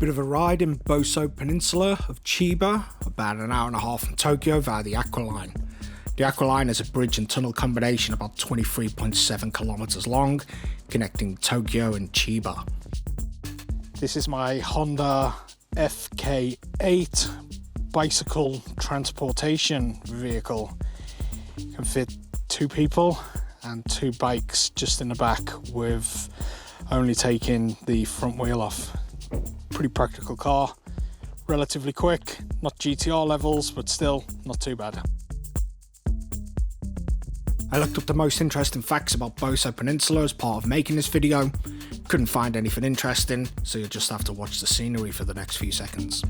Bit of a ride in Boso Peninsula of Chiba, about an hour and a half from Tokyo via the Aqua Line. The Aqua Line is a bridge and tunnel combination about 23.7 kilometers long, connecting Tokyo and Chiba. This is my Honda FK8 bicycle transportation vehicle. It can fit 2 people and 2 bikes just in the back with only taking the front wheel off. Pretty practical car, relatively quick, not GTR levels, but still not too bad. I looked up the most interesting facts about Boso Peninsula as part of making this video. Couldn't find anything interesting, so you'll just have to watch the scenery for the next few seconds.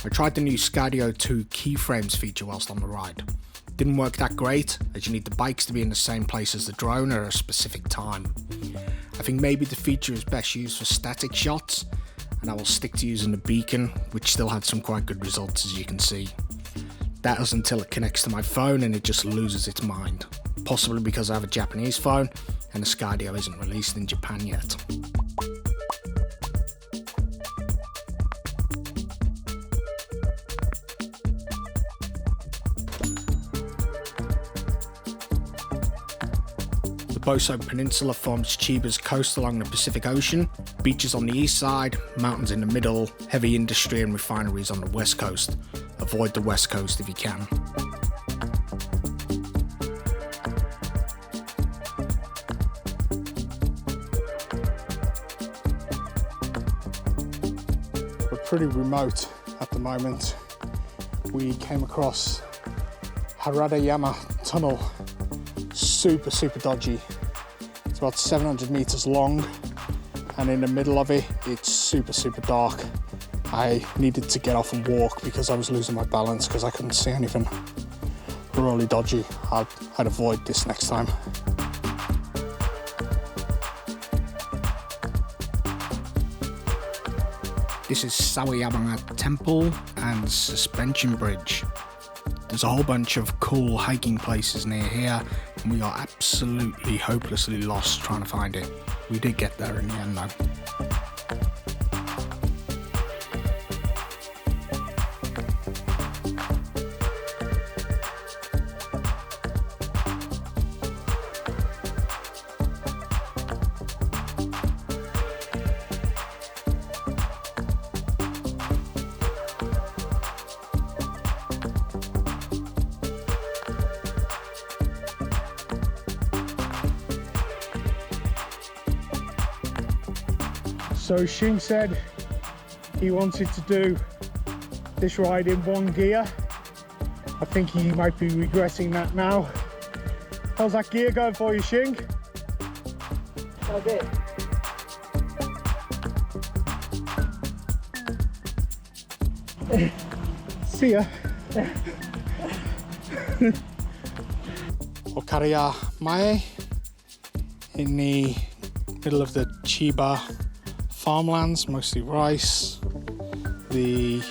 I tried the new Skydio Keyframes feature whilst on the ride. Didn't work that great, as you need the bikes to be in the same place as the drone at a specific time. I think maybe the feature is best used for static shots, and I will stick to using the beacon, which still had some quite good results as you can see. That is until it connects to my phone and it just loses its mind. Possibly because I have a Japanese phone and the Skydio isn't released in Japan yet. The Boso Peninsula forms Chiba's coast along the Pacific Ocean, beaches on the east side, mountains in the middle, heavy industry and refineries on the west coast. Avoid the west coast if you can. We're pretty remote at the moment. We came across Haradayama Tunnel, super dodgy. It's about 700 meters long, and in the middle of it, it's super dark. I needed to get off and walk because I was losing my balance because I couldn't see anything. Really dodgy. I'd avoid this next time. This is Sawayama Temple and Suspension Bridge. There's a whole bunch of cool hiking places near here, and we are absolutely hopelessly lost trying to find it. We did get there in the end though. So Shing said he wanted to do this ride in 1 gear. I think he might be regretting that now. How's that gear going for you, Shing? A bit. See ya. Okariya Mae in the middle of the Chiba farmlands, mostly rice. The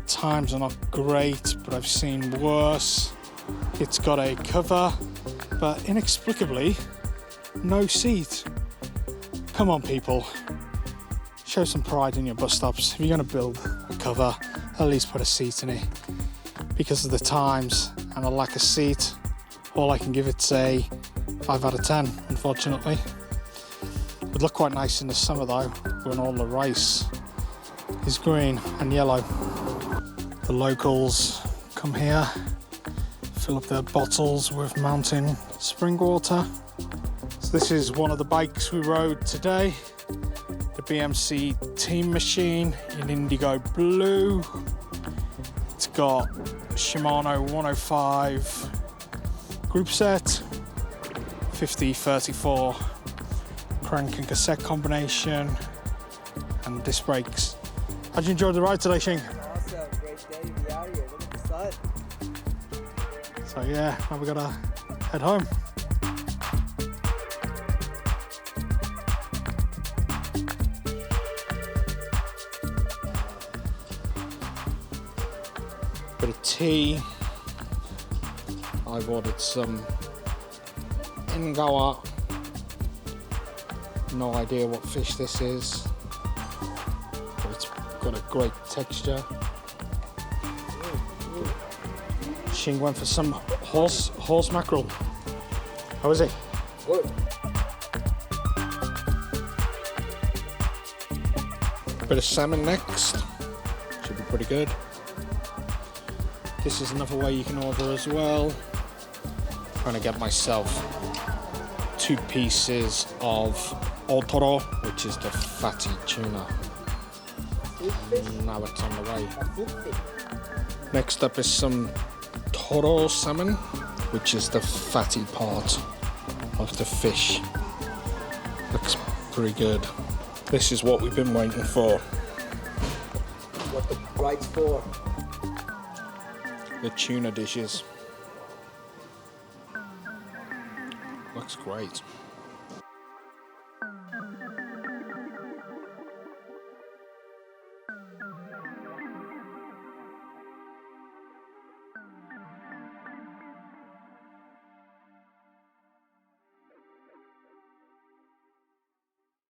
times are not great, but I've seen worse. It's got a cover, but inexplicably, no seat. Come on, people. Show some pride in your bus stops. If you're going to build a cover, at least put a seat in it. Because of the times and a lack of seat, all I can give it's a 5 out of 10, unfortunately. Would look quite nice in the summer though, when all the rice is green and yellow. The locals come here, fill up their bottles with mountain spring water. So this is one of the bikes we rode today, the BMC Team Machine in Indigo Blue. It's got Shimano 105 group set, 50-34 crank and cassette combination, and disc brakes. How'd you enjoy the ride today, Shing? Awesome, great day to be out here. Look at the sun. So yeah, now we gotta head home. Bit of tea. I've ordered some Ingawa. No idea what fish this is, but it's got a great texture. Shing went for some horse mackerel. How is it? Good. Bit of salmon next. Should be pretty good. This is another way you can order as well. I'm gonna get myself 2 pieces of otoro, which is the fatty tuna. Now it's on the way. Next up is some toro salmon, which is the fatty part of the fish. Looks pretty good. This is what we've been waiting for. What the bright's for. The tuna dishes. Looks great.